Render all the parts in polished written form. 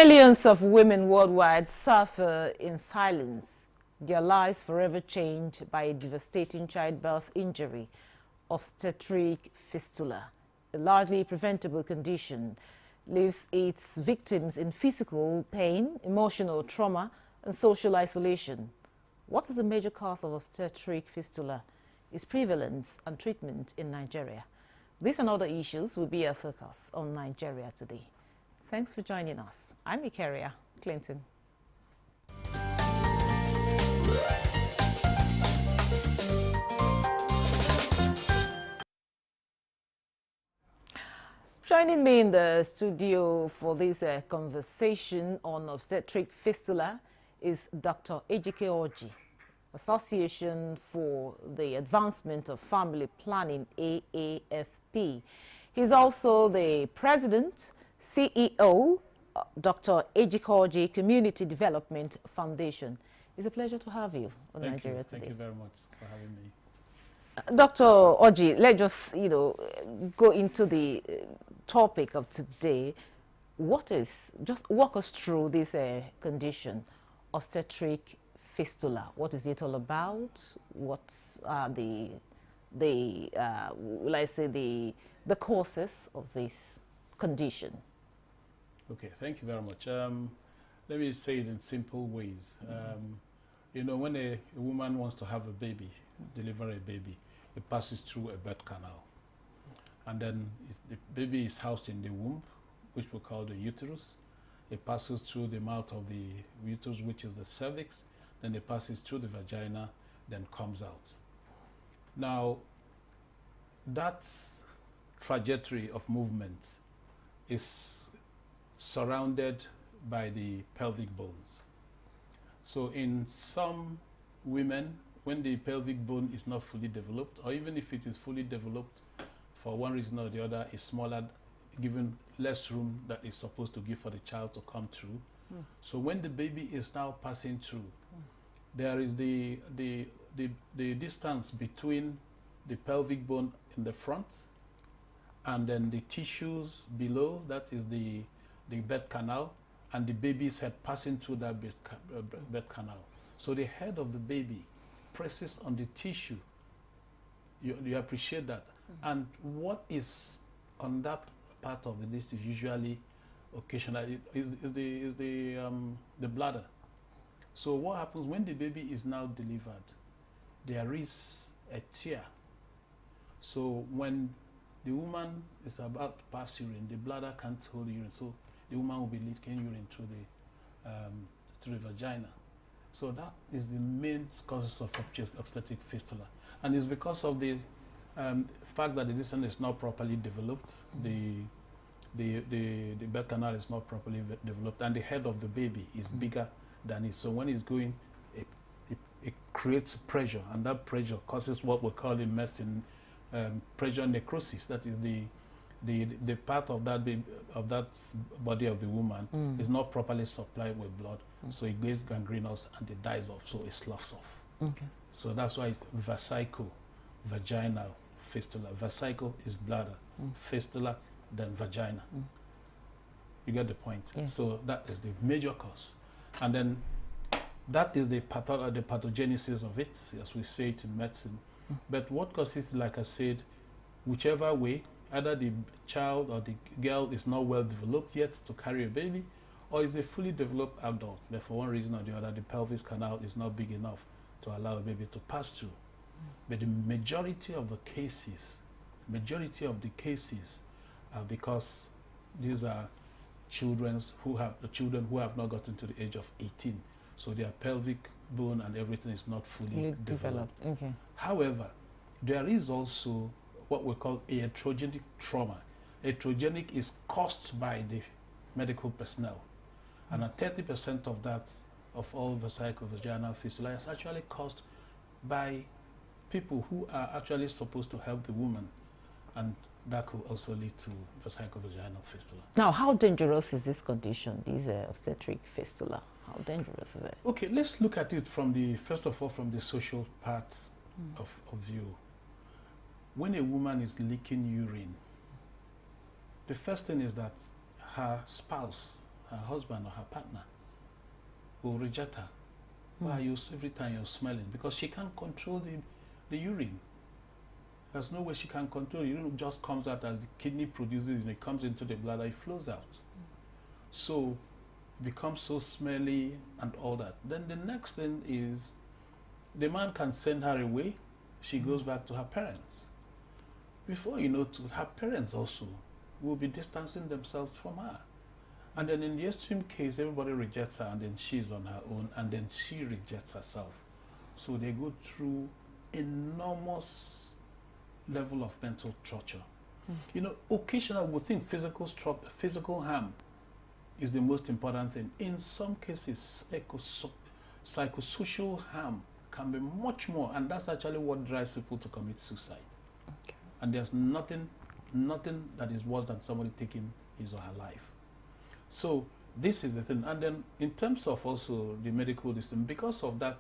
Millions of women worldwide suffer in silence, their lives forever changed by a devastating childbirth injury, obstetric fistula. A largely preventable condition leaves its victims in physical pain, emotional trauma, and social isolation. What is the major cause of obstetric fistula? Its prevalence and treatment in Nigeria. These and other issues will be our focus on Nigeria Today. Thanks for joining us. I'm Ikaria Clinton. Joining me in the studio for this conversation on obstetric fistula is Dr. Ejike Orji, Association for the Advancement of Family Planning, AAFP. He's also the president, CEO, Dr. Ejike Orji Community Development Foundation. It's a pleasure to have you on Nigeria Today. Thank you very much for having me. Dr. Orji, let's just, go into the topic of today. Just walk us through this condition, obstetric fistula. What is it all about? What are the causes of this condition? Okay, thank you very much. Let me say it in simple ways. When a woman wants to have a baby, deliver a baby, it passes through a birth canal. And then the baby is housed in the womb, which we call the uterus. It passes through the mouth of the uterus, which is the cervix. Then it passes through the vagina, then comes out. Now, that trajectory of movement is surrounded by the pelvic bones. So in some women, when the pelvic bone is not fully developed, or even if it is fully developed, for one reason or the other, is smaller, given less room that is supposed to give for the child to come through. So when the baby is now passing through, there is the distance between the pelvic bone in the front and then the tissues below, that is the birth canal, and the baby's head passing through that birth canal. So the head of the baby presses on the tissue. You appreciate that. And what is on that part of the disc is usually, occasionally, is the bladder. So what happens when the baby is now delivered? There is a tear. So when the woman is about to pass urine, the bladder can't hold urine, so the woman will be leaking urine through the vagina. So that is the main causes of obstetric fistula, and it's because of the fact that the distance is not properly developed, the birth canal is not properly developed, and the head of the baby is bigger than it. So when it's going, it creates pressure, and that pressure causes what we call in medicine pressure necrosis. That is the part of that body of the woman is not properly supplied with blood, so it gets gangrenous and it dies off, so it sloughs off. Okay. So that's why it's vesico-vaginal fistula. Vesico is bladder, fistula, then vagina. You get the point? Yes. So that is the major cause. And then that is the pathogenesis of it, as we say it in medicine. But what causes, like I said, whichever way, either the child or the girl is not well developed yet to carry a baby, or is a fully developed adult, but for one reason or the other, the pelvis canal is not big enough to allow a baby to pass through. But the majority of the cases are because these are children who have not gotten to the age of 18. So their pelvic bone and everything is not fully developed. Okay. However, there is also what we call iatrogenic trauma. Iatrogenic is caused by the medical personnel. And 30% of that, of all vesico-vaginal fistula, is actually caused by people who are actually supposed to help the woman. And that could also lead to vesico-vaginal fistula. Now, how dangerous is this condition, this obstetric fistula? How dangerous is it? Okay, let's look at it first of all, from the social part of view. When a woman is leaking urine, the first thing is that her spouse her husband or her partner will reject her. Why are you, every time you're smelling? Because she can't control the urine. There's no way she can control it. Urine just comes out as the kidney produces it, and it comes into the bladder, it flows out. So becomes so smelly and all that. Then the next thing is the man can send her away. She goes back to her parents. Before you know it, her parents also will be distancing themselves from her. And then in the extreme case, everybody rejects her, and then she's on her own, and then she rejects herself. So they go through enormous level of mental torture. You know, occasionally we think physical harm is the most important thing. In some cases, psychosocial harm can be much more, and that's actually what drives people to commit suicide. Okay. And there's nothing that is worse than somebody taking his or her life. So this is the thing. And then in terms of also the medical distance, because of that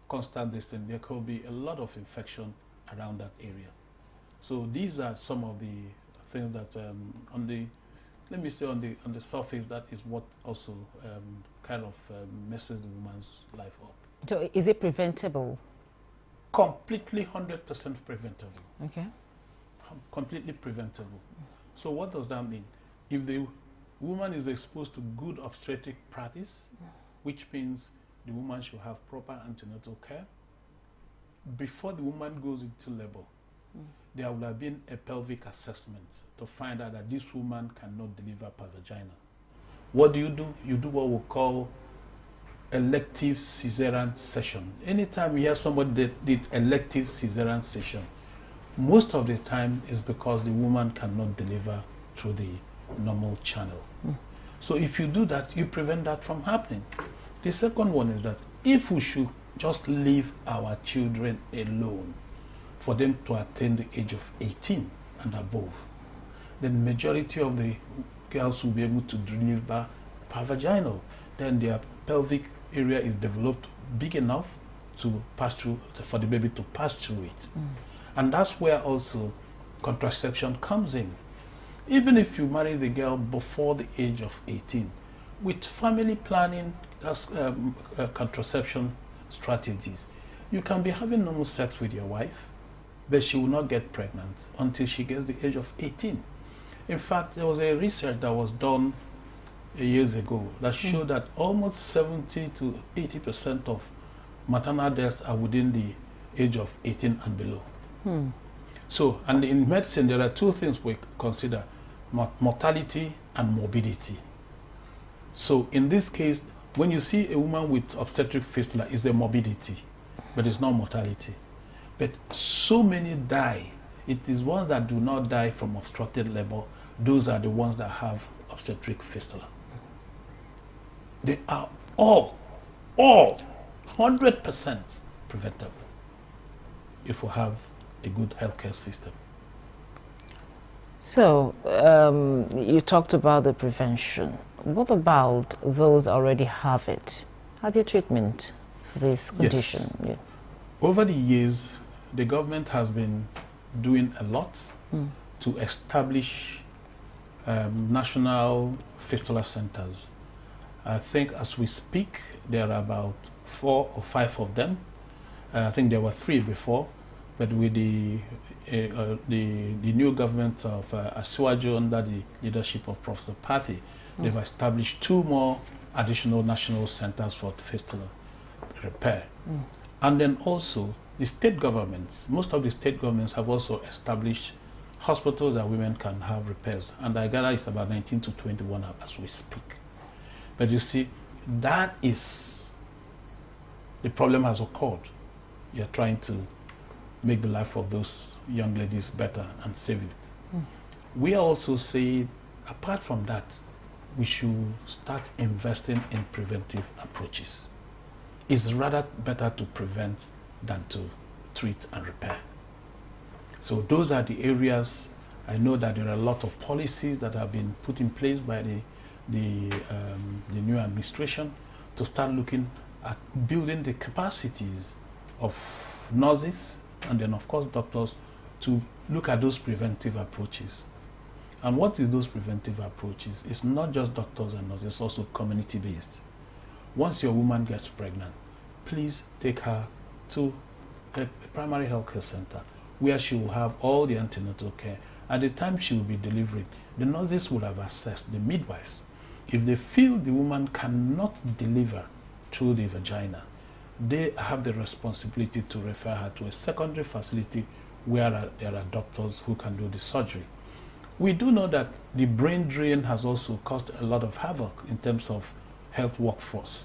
constant distance, there could be a lot of infection around that area. So these are some of the things that let me say on the surface, that is what also kind of messes the woman's life up. So is it preventable? Completely 100% preventable. Okay. Completely preventable. So what does that mean? If the woman is exposed to good obstetric practice, which means the woman should have proper antenatal care, before the woman goes into labor, there will have been a pelvic assessment to find out that this woman cannot deliver per vagina. What do? You do what we call elective cesarean section. Anytime you hear somebody that did elective cesarean section, most of the time is because the woman cannot deliver through the normal channel. So if you do that, you prevent that from happening. The second one is that if we should just leave our children alone for them to attain the age of 18 and above, then the majority of the girls will be able to deliver per vaginal. Then their pelvic area is developed big enough to pass through, for the baby to pass through it. And that's where also contraception comes in. Even if you marry the girl before the age of 18, with family planning, that's contraception strategies, you can be having normal sex with your wife, but she will not get pregnant until she gets the age of 18. In fact, there was a research that was done years ago that showed that almost 70 to 80% of maternal deaths are within the age of 18 and below. So, and in medicine, there are two things we consider: mortality and morbidity. So in this case, when you see a woman with obstetric fistula, it's a morbidity, but it's not mortality. But so many die. It is ones that do not die from obstructed labor. Those are the ones that have obstetric fistula. They are all 100% preventable if we have a good healthcare system. So you talked about the prevention. What about those already have it? How do you treatment for this condition? Yes. Yeah. Over the years, the government has been doing a lot to establish national fistula centers. I think as we speak, there are about 4 or 5 of them. I think there were 3 before, but with the new government of Asiwaju under the leadership of Professor Pathé, they've established 2 more additional national centers for fistula repair. And then also the state governments, most of the state governments have also established hospitals that women can have repairs. And I gather it's about 19 to 21 as we speak. But you see, that is, the problem has occurred. You're trying to make the life of those young ladies better and save it. We also say, apart from that, we should start investing in preventive approaches. It's rather better to prevent than to treat and repair. So those are the areas. I know that there are a lot of policies that have been put in place by the new administration to start looking at building the capacities of nurses and then of course doctors to look at those preventive approaches. And what is those preventive approaches? It's not just doctors and nurses, it's also community-based. Once your woman gets pregnant, please take her to a primary health care center where she will have all the antenatal care. At the time she will be delivering, the nurses will have assessed, the midwives. If they feel the woman cannot deliver through the vagina, they have the responsibility to refer her to a secondary facility where there are doctors who can do the surgery. We do know that the brain drain has also caused a lot of havoc in terms of health workforce.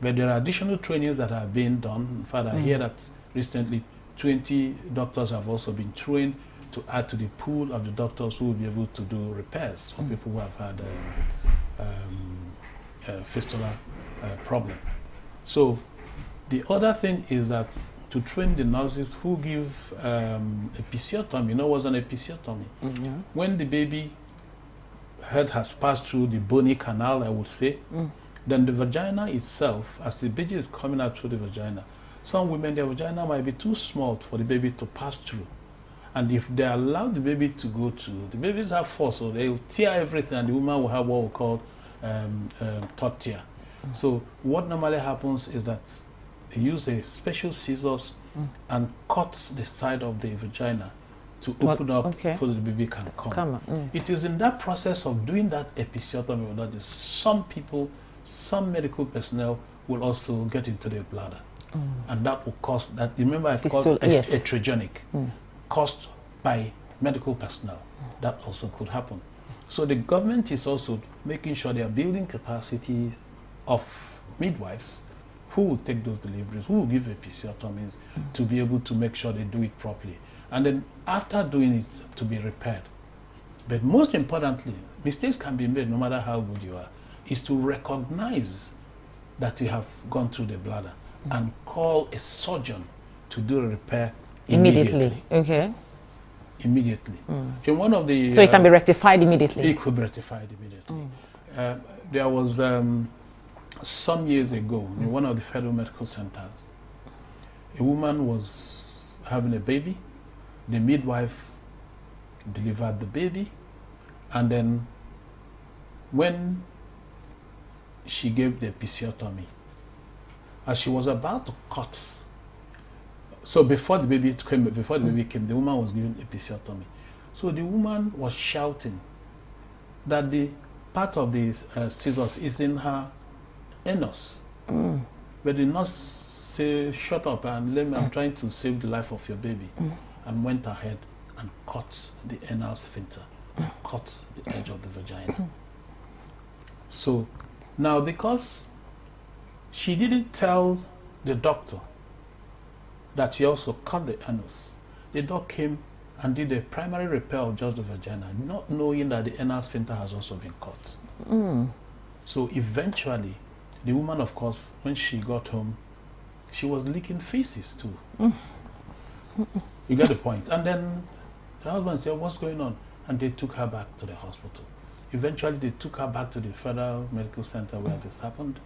But there are additional trainings that are being done. In fact, I hear that recently 20 doctors have also been trained to add to the pool of the doctors who will be able to do repairs for people who have had a fistula problem. So the other thing is that to train the nurses who give episiotomy. You know what's an episiotomy? When the baby head has passed through the bony canal, I would say, then the vagina itself, as the baby is coming out through the vagina, some women, their vagina might be too small for the baby to pass through. And if they allow the baby to go through, the babies have force, so they will tear everything, and the woman will have what we call third tear. So what normally happens is that they use a special scissors and cut the side of the vagina to open up so the baby can come. It is in that process of doing that episiotomy that some people, some medical personnel will also get into the bladder. And that will cause that, remember I called iatrogenic, caused by medical personnel. That also could happen. So the government is also making sure they are building capacity of midwives who will take those deliveries, who will give episiotomies to be able to make sure they do it properly. And then after doing it, to be repaired. But most importantly, mistakes can be made no matter how good you are, is to recognize that you have gone through the bladder and call a surgeon to do a repair immediately. Immediately. In one of the... So it can be rectified immediately? It could be rectified immediately. There was some years ago in one of the federal medical centers, a woman was having a baby. The midwife delivered the baby, and then when she gave the episiotomy, as she was about to cut, so before the baby came, the woman was given episiotomy. So the woman was shouting that the part of the scissors is in her anus. But the nurse said, "Shut up and let me, I'm trying to save the life of your baby." And went ahead and cut the anal sphincter, and cut the edge of the vagina. So now, because she didn't tell the doctor that she also cut the anus, the doc came and did a primary repair of just the vagina, not knowing that the anal sphincter has also been cut. So eventually, the woman, of course, when she got home, she was licking faces too. You get the point. And then the husband said, "What's going on?" And they took her back to the hospital. Eventually, they took her back to the Federal Medical Center where this happened.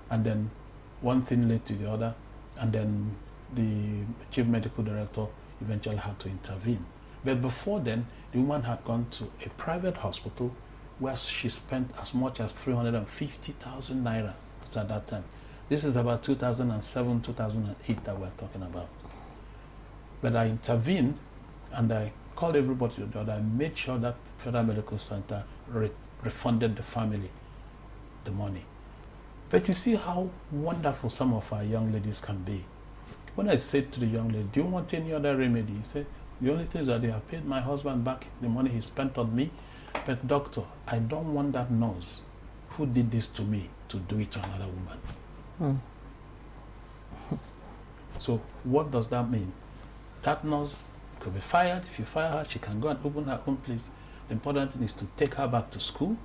And then one thing led to the other. And then the chief medical director eventually had to intervene. But before then, the woman had gone to a private hospital where she spent as much as 350,000 naira at that time. This is about 2007, 2008 that we're talking about. But I intervened and I called everybody together. I made sure that Federal Medical Center refunded the family the money. But you see how wonderful some of our young ladies can be. When I said to the young lady, "Do you want any other remedy?" He said, "The only thing is that they have paid my husband back the money he spent on me. But doctor, I don't want that nurse who did this to me to do it to another woman." So what does that mean? That nurse could be fired. If you fire her, she can go and open her own place. The important thing is to take her back to school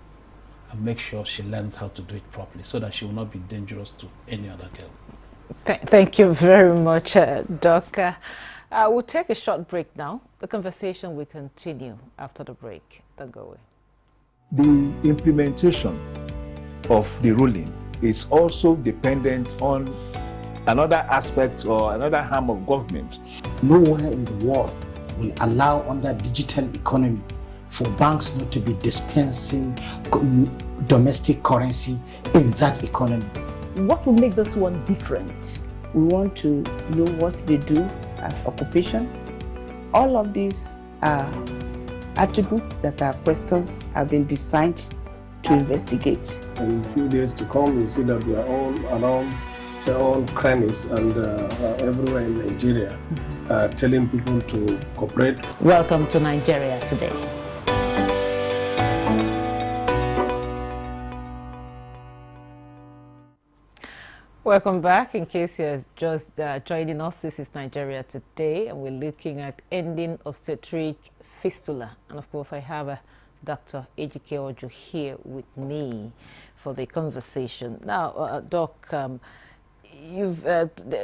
and make sure she learns how to do it properly so that she will not be dangerous to any other girl. Thank you very much, Doc. We'll take a short break now. The conversation will continue after the break. Don't go away. The implementation of the ruling is also dependent on another aspect or another arm of government. Nowhere in the world will allow under digital economy for banks not to be dispensing domestic currency in that economy. What will make this one different? We want to know what they do as occupation. All of these are attributes that our questions have been designed to investigate. In a few days to come, you see that we are all around their own crannies and everywhere in Nigeria, telling people to cooperate. Welcome to Nigeria Today. Welcome back. In case you're just joining us, this is Nigeria Today, and we're looking at ending obstetric fistula. And of course, I have Dr. Ejike Ojo here with me for the conversation. Now, Doc, there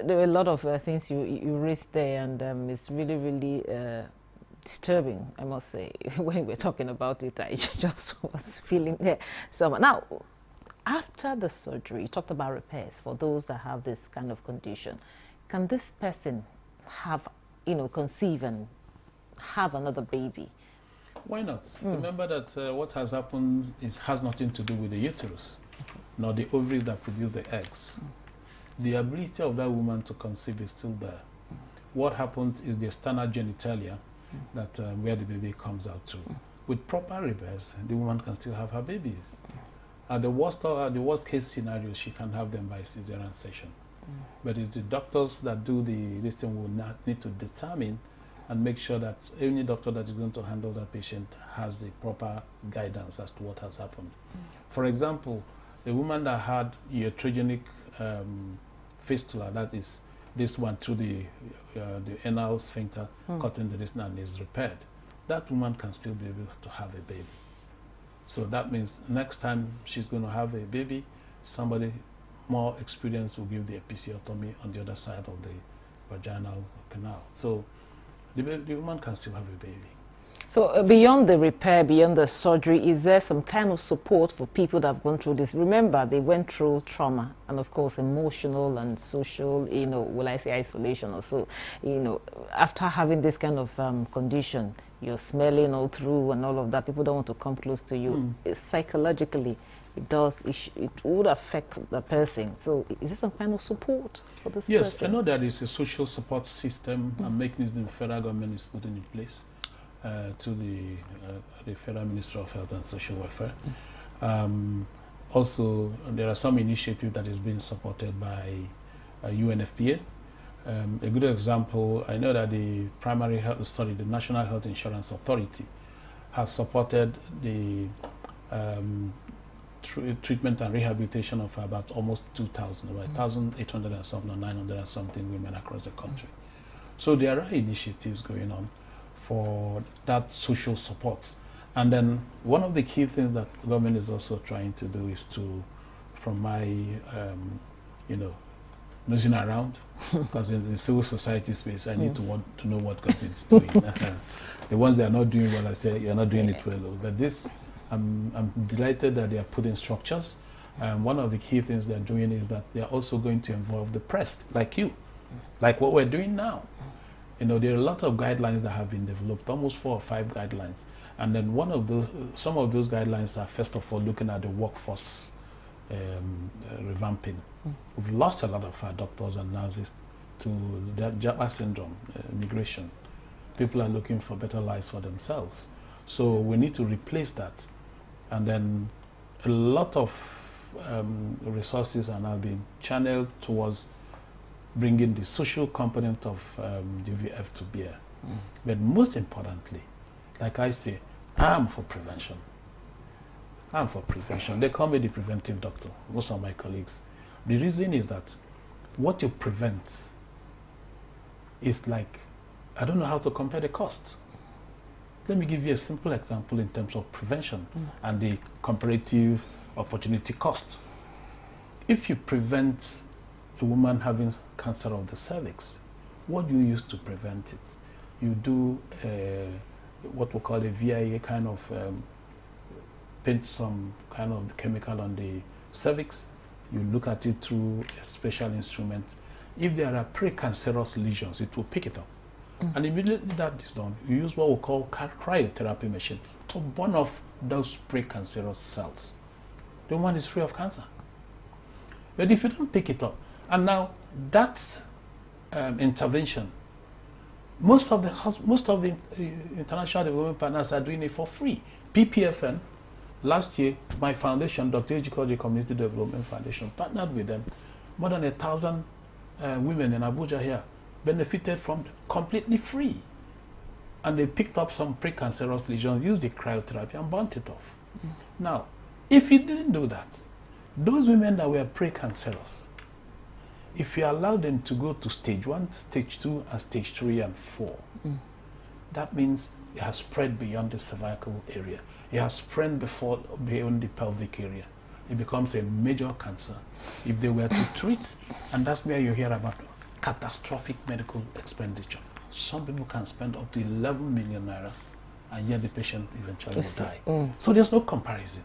were a lot of things you raised there, and it's really, really disturbing, I must say. When we're talking about it, I just was feeling there. So now, after the surgery, you talked about repairs for those that have this kind of condition. Can this person have, conceive and have another baby? Why not? Remember that what has happened has nothing to do with the uterus, nor the ovaries that produce the eggs. The ability of that woman to conceive is still there. What happens is the external genitalia that where the baby comes out through. With proper repairs, the woman can still have her babies. At the worst case scenario, she can have them by cesarean section. But it's the doctors that do this thing will not need to determine and make sure that any doctor that is going to handle that patient has the proper guidance as to what has happened. For example, a woman that had iatrogenic fistula, that is this one through the anal sphincter, cutting the distance and is repaired, that woman can still be able to have a baby. So that means next time she's going to have a baby, somebody more experienced will give the episiotomy on the other side of the vaginal canal. So the woman can still have a baby. So beyond the repair, beyond the surgery, is there some kind of support for people that have gone through this? Remember, they went through trauma and, of course, emotional and social, will I say isolation or so. After having this kind of condition, you're smelling all through and all of that, people don't want to come close to you. Psychologically, it would affect the person. So is there some kind of support for this person? Yes, I know there is a social support system and mechanism the federal government is putting in place to the Federal Ministry of Health and Social Welfare. Also, there are some initiatives that is being supported by UNFPA. A good example, I know that the primary health study, the National Health Insurance Authority, has supported the treatment and rehabilitation of about almost 2,000, about 1,800 and something, or 900 and something women across the country. So there are initiatives going on for that social support. And then one of the key things that the government is also trying to do is to, from my, nosing around, because in the civil society space, I need to want to know what government is doing. The ones that are not doing well, I say, you're not doing it well. But this, I'm delighted that they are putting structures. One of the key things they're doing is that they're also going to involve the press, like you, like what we're doing now. There are a lot of guidelines that have been developed, almost 4 or 5 guidelines. And then some of those guidelines are, first of all, looking at the workforce revamping. We've lost a lot of our doctors and nurses to the Japa syndrome, migration. People are looking for better lives for themselves. So we need to replace that. And then a lot of resources are now being channeled towards bringing the social component of GVF to bear. But most importantly, like I say, I'm for prevention. I'm for prevention. They call me the preventive doctor, most of my colleagues. The reason is that what you prevent is like, I don't know how to compare the cost. Let me give you a simple example in terms of prevention and the comparative opportunity cost. If you prevent a woman having cancer of the cervix, what do you use to prevent it? You do what we call a VIA kind of paint some kind of chemical on the cervix. You look at it through a special instrument. If there are precancerous lesions, it will pick it up. And immediately that is done, you use what we call cryotherapy machine one of those precancerous cells, the woman is free of cancer. But if you don't pick it up, and now that intervention, most of the international development partners are doing it for free. PPFN, last year, my foundation, Dr. Ejike Community Development Foundation, partnered with them. More than 1,000 women in Abuja here benefited from completely free. And they picked up some precancerous lesions, used the cryotherapy, and burnt it off. Now, if you didn't do that, those women that were precancerous, if you allow them to go to stage 1, stage 2, and stage 3 and 4, that means it has spread beyond the cervical area. It has spread beyond the pelvic area. It becomes a major cancer. If they were to treat, and that's where you hear about catastrophic medical expenditure. Some people can spend up to 11 million naira, and yet the patient eventually will die. So there's no comparison.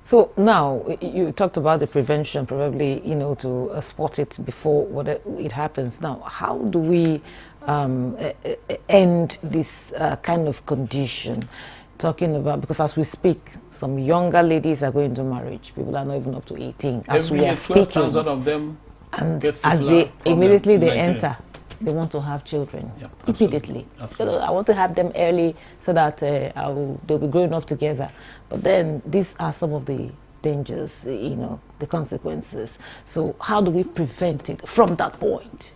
So now, you talked about the prevention, probably, to spot it before it happens. Now, how do we end this kind of condition? Talking about, because as we speak, some younger ladies are going to marriage. People are not even up to 18. As we are speaking, 12,000 of them and get as they immediately they Nigeria. enter, they want to have children. Yeah, immediately. absolutely. I want to have them early so that they'll be growing up together. But then these are some of the dangers, the consequences. So how do we prevent it from that point?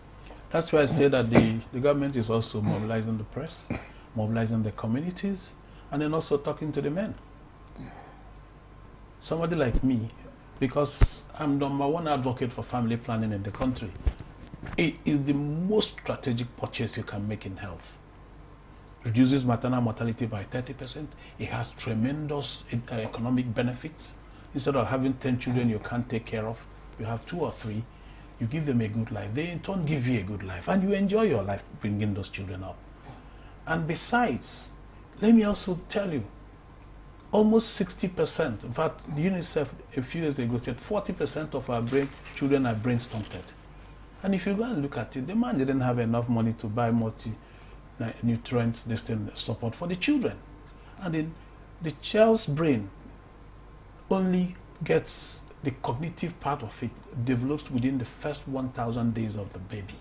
That's why I say that the government is also mobilizing the press, mobilizing the communities, and then also talking to the men. Somebody like me, because I'm #1 advocate for family planning in the country, it is the most strategic purchase you can make in health. Reduces maternal mortality by 30%. It has tremendous economic benefits. Instead of having 10 children you can't take care of, you have 2 or 3, you give them a good life. They in turn give you a good life, and you enjoy your life bringing those children up. And besides, let me also tell you, almost 60%, in fact, the UNICEF a few years ago said 40% of our children are brain stunted. And if you go and look at it, the man didn't have enough money to buy multi-nutrients support for the children. And then the child's brain only gets the cognitive part of it develops within the first 1,000 days of the baby.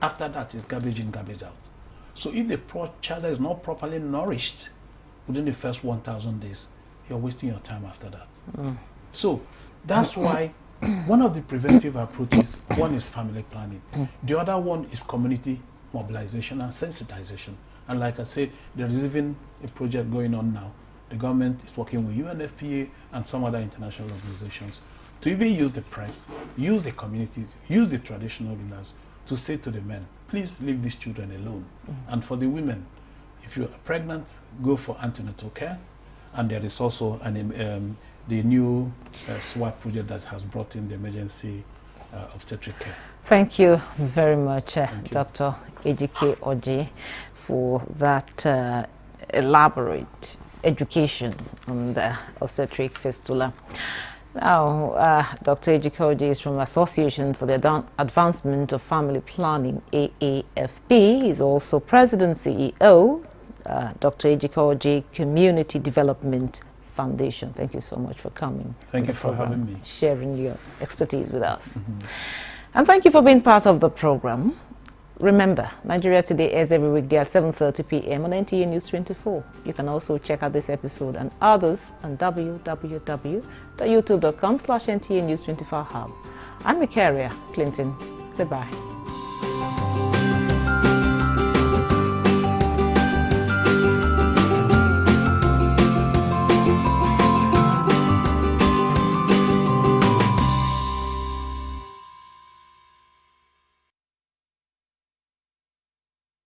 After that, it's garbage in, garbage out. So if the poor child is not properly nourished within the first 1,000 days, you're wasting your time after that. So that's why one of the preventive approaches, one is family planning. The other one is community mobilization and sensitization. And like I said, there is even a project going on now. The government is working with UNFPA and some other international organizations to even use the press, use the communities, use the traditional rulers to say to the men, please leave these children alone. And for the women, if you are pregnant, go for antenatal care. And there is also the new SWAP project that has brought in the emergency obstetric care. Thank you very much, Dr. Ejike Orji, for that elaborate education on the obstetric fistula. Now, Dr. Ejike Orji is from Association for the Advancement of Family Planning, AAFP. He's also President CEO, Dr. Ejike Orji Community Development Foundation. Thank you so much for coming. Thank you for having me. Sharing your expertise with us. And thank you for being part of the program. Remember, Nigeria Today airs every weekday at 7:30 p.m. on NTA News 24. You can also check out this episode and others on www.youtube.com/NTA News 24 Hub. I'm Mikaria Clinton. Goodbye.